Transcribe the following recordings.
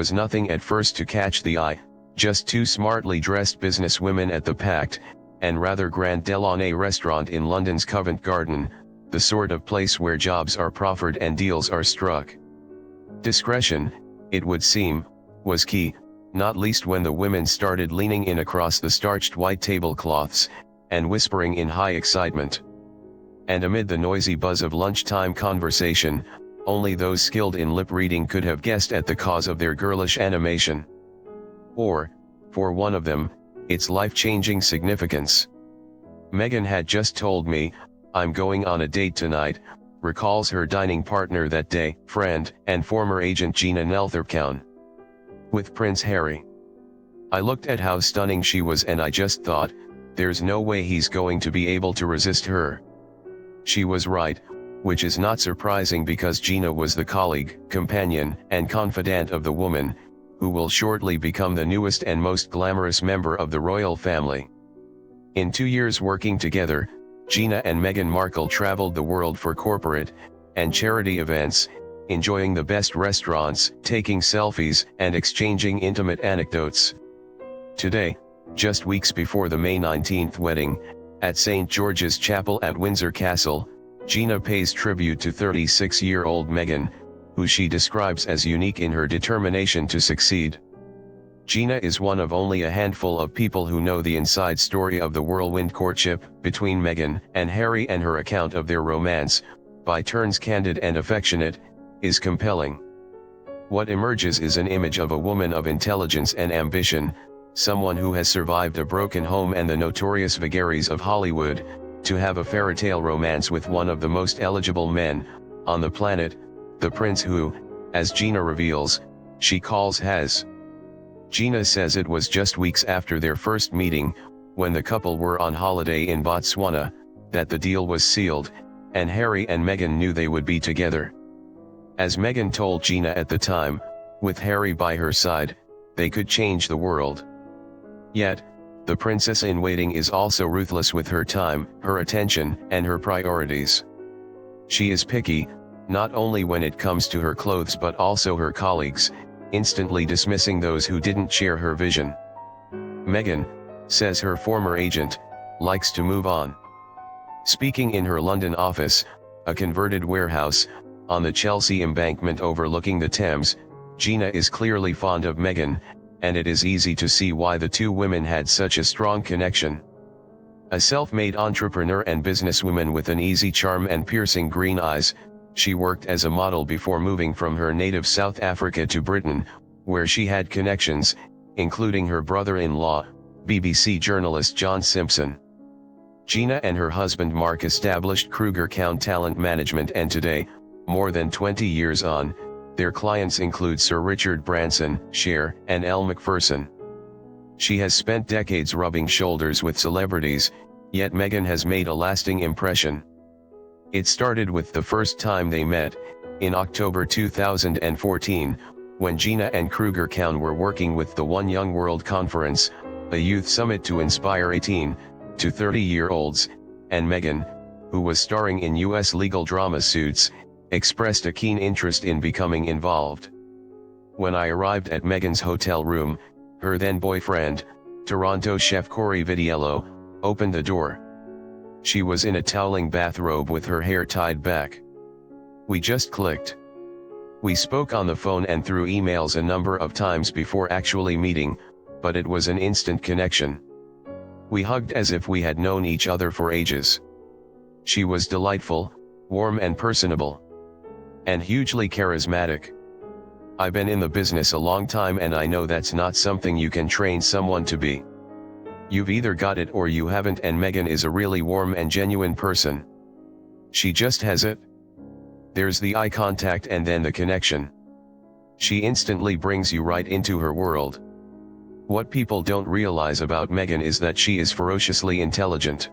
was nothing at first to catch the eye, just two smartly dressed businesswomen at the packed, and rather grand Delaunay restaurant in London's Covent Garden, the sort of place where jobs are proffered and deals are struck. Discretion, it would seem, was key, not least when the women started leaning in across the starched white tablecloths, and whispering in high excitement. And amid the noisy buzz of lunchtime conversation, only those skilled in lip reading could have guessed at the cause of their girlish animation. Or, for one of them, its life-changing significance. Meghan had just told me, "I'm going on a date tonight," recalls her dining partner that day, friend and former agent Gina Nelthorpe-Cowne. "With Prince Harry. I looked at how stunning she was and I just thought, there's no way he's going to be able to resist her." She was right, which is not surprising because Gina was the colleague, companion, and confidant of the woman, who will shortly become the newest and most glamorous member of the royal family. In 2 years working together, Gina and Meghan Markle traveled the world for corporate and charity events, enjoying the best restaurants, taking selfies, and exchanging intimate anecdotes. Today, just weeks before the May 19th wedding, at St. George's Chapel at Windsor Castle, Gina pays tribute to 36-year-old Meghan, who she describes as unique in her determination to succeed. Gina is one of only a handful of people who know the inside story of the whirlwind courtship between Meghan and Harry, and her account of their romance, by turns candid and affectionate, is compelling. What emerges is an image of a woman of intelligence and ambition, someone who has survived a broken home and the notorious vagaries of Hollywood, to have a fairytale romance with one of the most eligible men on the planet, the prince who, as Gina reveals, she calls Has. Gina says it was just weeks after their first meeting, when the couple were on holiday in Botswana, that the deal was sealed, and Harry and Meghan knew they would be together. As Meghan told Gina at the time, with Harry by her side, they could change the world. Yet, the princess-in-waiting is also ruthless with her time, her attention, and her priorities. She is picky, not only when it comes to her clothes but also her colleagues, instantly dismissing those who didn't share her vision. Meghan, says her former agent, likes to move on. Speaking in her London office, a converted warehouse, on the Chelsea embankment overlooking the Thames, Gina is clearly fond of Meghan, and it is easy to see why the two women had such a strong connection. A self-made entrepreneur and businesswoman with an easy charm and piercing green eyes, she worked as a model before moving from her native South Africa to Britain, where she had connections, including her brother-in-law, BBC journalist John Simpson. Gina and her husband Mark established Kruger-Cowne Talent Management, and today, more than 20 years on, their clients include Sir Richard Branson, Cher, and Elle Macpherson. She has spent decades rubbing shoulders with celebrities, yet Meghan has made a lasting impression. It started with the first time they met, in October 2014, when Gina and Kruger-Cowne were working with the One Young World Conference, a youth summit to inspire 18 to 30-year-olds, and Meghan, who was starring in U.S. legal drama Suits, expressed a keen interest in becoming involved. When I arrived at Meghan's hotel room, her then-boyfriend, Toronto chef Corey Vidiello, opened the door. She was in a toweling bathrobe with her hair tied back. We just clicked. We spoke on the phone and through emails a number of times before actually meeting, but it was an instant connection. We hugged as if we had known each other for ages. She was delightful, warm and personable, and hugely charismatic. I've been in the business a long time and I know that's not something you can train someone to be. You've either got it or you haven't, and Meghan is a really warm and genuine person. She just has it. There's the eye contact and then the connection. She instantly brings you right into her world. What people don't realize about Meghan is that she is ferociously intelligent.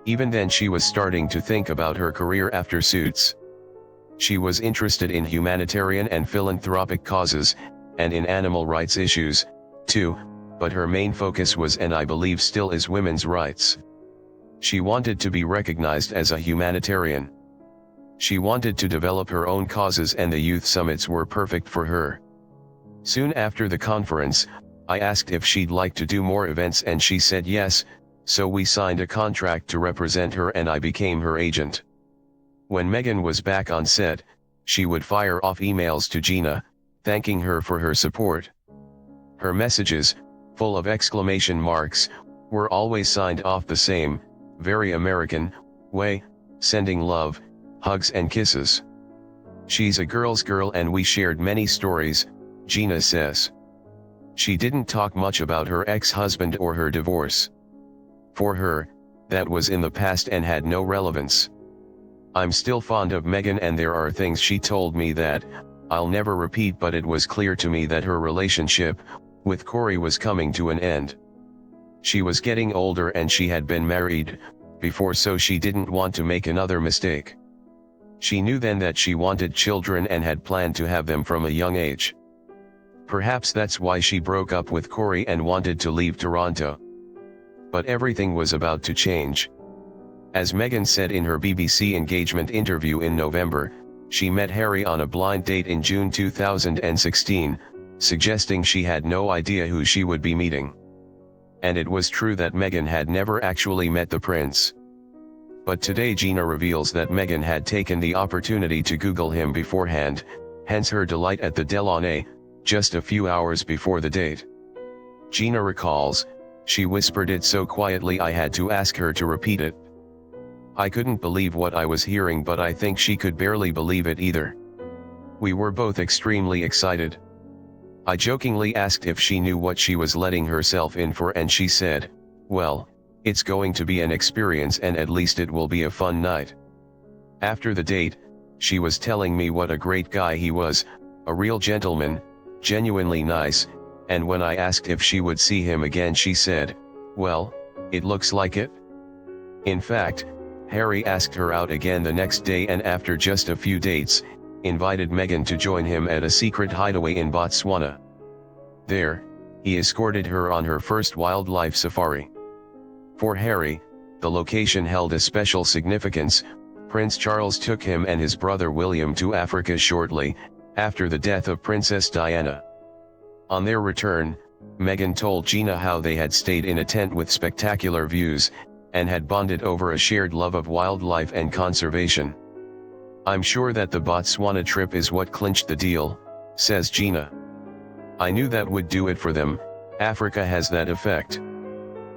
Even then she was starting to think about her career after Suits. She was interested in humanitarian and philanthropic causes, and in animal rights issues, too, but her main focus was, and I believe still is, women's rights. She wanted to be recognized as a humanitarian. She wanted to develop her own causes, and the youth summits were perfect for her. Soon after the conference, I asked if she'd like to do more events and she said yes, so we signed a contract to represent her and I became her agent. When Meghan was back on set, she would fire off emails to Gina, thanking her for her support. Her messages, full of exclamation marks, were always signed off the same, very American, way, sending love, hugs and kisses. She's a girl's girl and we shared many stories, Gina says. She didn't talk much about her ex-husband or her divorce. For her, that was in the past and had no relevance. I'm still fond of Meghan and there are things she told me that I'll never repeat, but it was clear to me that her relationship with Corey was coming to an end. She was getting older and she had been married before, so she didn't want to make another mistake. She knew then that she wanted children and had planned to have them from a young age. Perhaps that's why she broke up with Corey and wanted to leave Toronto. But everything was about to change. As Meghan said in her BBC engagement interview in November, she met Harry on a blind date in June 2016, suggesting she had no idea who she would be meeting. And it was true that Meghan had never actually met the prince. But today Gina reveals that Meghan had taken the opportunity to Google him beforehand, hence her delight at the Delaunay, just a few hours before the date. Gina recalls, "She whispered it so quietly I had to ask her to repeat it. I couldn't believe what I was hearing, but I think she could barely believe it either. We were both extremely excited. I jokingly asked if she knew what she was letting herself in for and she said, well, it's going to be an experience and at least it will be a fun night." After the date, she was telling me what a great guy he was, a real gentleman, genuinely nice, and when I asked if she would see him again she said, well, it looks like it. In fact, Harry asked her out again the next day and after just a few dates, invited Meghan to join him at a secret hideaway in Botswana. There, he escorted her on her first wildlife safari. For Harry, the location held a special significance. Prince Charles took him and his brother William to Africa shortly after the death of Princess Diana. On their return, Meghan told Gina how they had stayed in a tent with spectacular views, and had bonded over a shared love of wildlife and conservation. "I'm sure that the Botswana trip is what clinched the deal," says Gina. "I knew that would do it for them. Africa has that effect."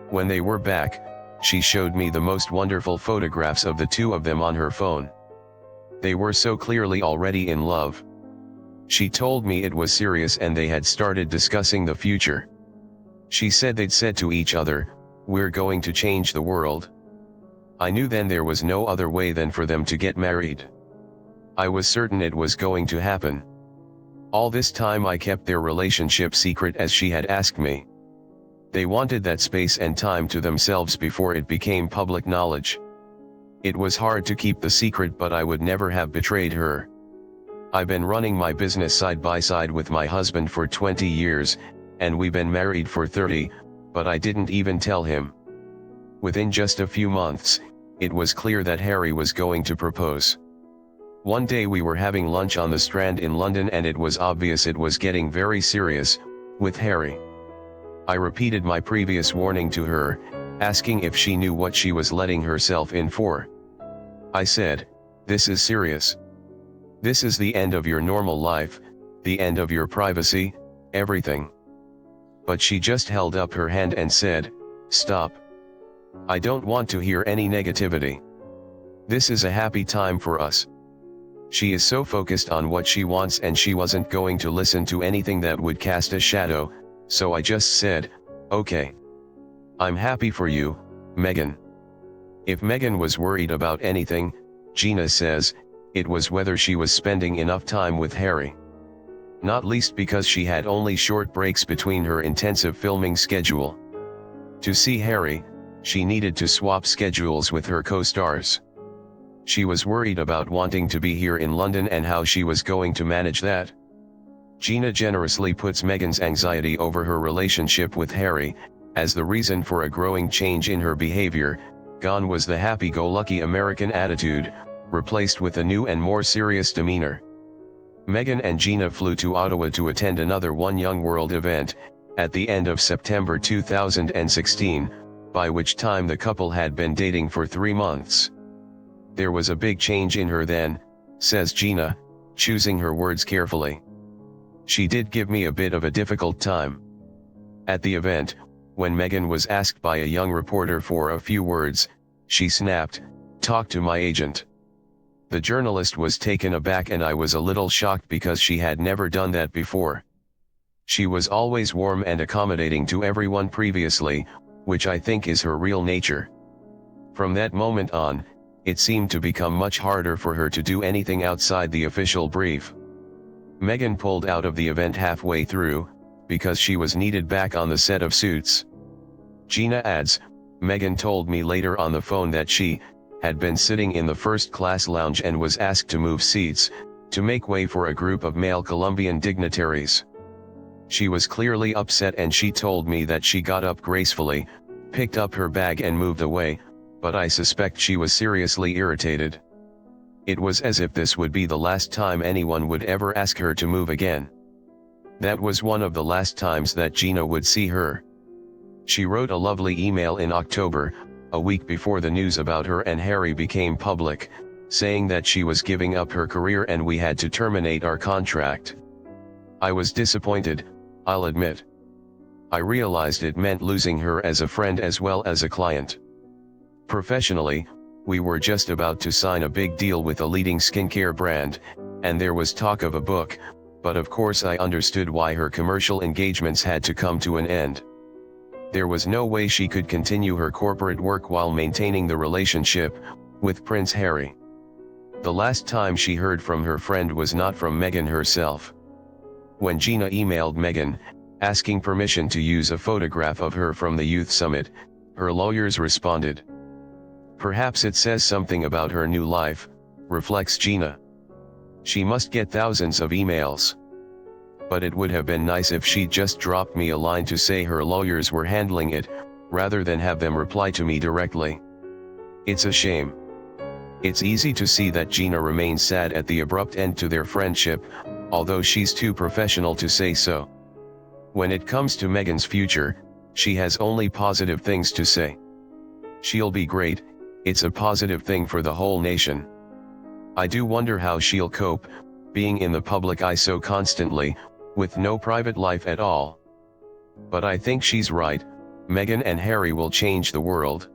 When they were back, she showed me the most wonderful photographs of the two of them on her phone. They were so clearly already in love. She told me it was serious and they had started discussing the future. She said they'd said to each other, "We're going to change the world." I knew then there was no other way than for them to get married. I was certain it was going to happen. All this time I kept their relationship secret as she had asked me. They wanted that space and time to themselves before it became public knowledge. It was hard to keep the secret, but I would never have betrayed her. I've been running my business side by side with my husband for 20 years, and we've been married for 30, but I didn't even tell him. Within just a few months, it was clear that Harry was going to propose. One day we were having lunch on the Strand in London and it was obvious it was getting very serious with Harry. I repeated my previous warning to her, asking if she knew what she was letting herself in for. I said, "This is serious. This is the end of your normal life, the end of your privacy, everything." But she just held up her hand and said, "Stop. I don't want to hear any negativity. This is a happy time for us." She is so focused on what she wants and she wasn't going to listen to anything that would cast a shadow, so I just said, "Okay. I'm happy for you, Meghan." If Meghan was worried about anything, Gina says, it was whether she was spending enough time with Harry. Not least because she had only short breaks between her intensive filming schedule. To see Harry, she needed to swap schedules with her co-stars. She was worried about wanting to be here in London and how she was going to manage that. Gina generously puts Meghan's anxiety over her relationship with Harry as the reason for a growing change in her behavior. Gone was the happy-go-lucky American attitude, replaced with a new and more serious demeanor. Meghan and Gina flew to Ottawa to attend another One Young World event, at the end of September 2016, by which time the couple had been dating for 3 months. There was a big change in her then, says Gina, choosing her words carefully. She did give me a bit of a difficult time. At the event, when Meghan was asked by a young reporter for a few words, she snapped, "Talk to my agent." The journalist was taken aback and I was a little shocked because she had never done that before. She was always warm and accommodating to everyone previously, which I think is her real nature. From that moment on, it seemed to become much harder for her to do anything outside the official brief. Meghan pulled out of the event halfway through, because she was needed back on the set of Suits. Gina adds, Meghan told me later on the phone that she had been sitting in the first-class lounge and was asked to move seats, to make way for a group of male Colombian dignitaries. She was clearly upset and she told me that she got up gracefully, picked up her bag and moved away, but I suspect she was seriously irritated. It was as if this would be the last time anyone would ever ask her to move again. That was one of the last times that Gina would see her. She wrote a lovely email in October, a week before the news about her and Harry became public, saying that she was giving up her career and we had to terminate our contract. I was disappointed, I'll admit. I realized it meant losing her as a friend as well as a client. Professionally, we were just about to sign a big deal with a leading skincare brand, and there was talk of a book, but of course I understood why her commercial engagements had to come to an end. There was no way she could continue her corporate work while maintaining the relationship with Prince Harry. The last time she heard from her friend was not from Meghan herself. When Gina emailed Meghan, asking permission to use a photograph of her from the youth summit, her lawyers responded. Perhaps it says something about her new life, reflects Gina. She must get thousands of emails. But it would have been nice if she'd just dropped me a line to say her lawyers were handling it, rather than have them reply to me directly. It's a shame. It's easy to see that Gina remains sad at the abrupt end to their friendship, although she's too professional to say so. When it comes to Meghan's future, she has only positive things to say. She'll be great, it's a positive thing for the whole nation. I do wonder how she'll cope, being in the public eye so constantly, with no private life at all. But I think she's right, Meghan and Harry will change the world.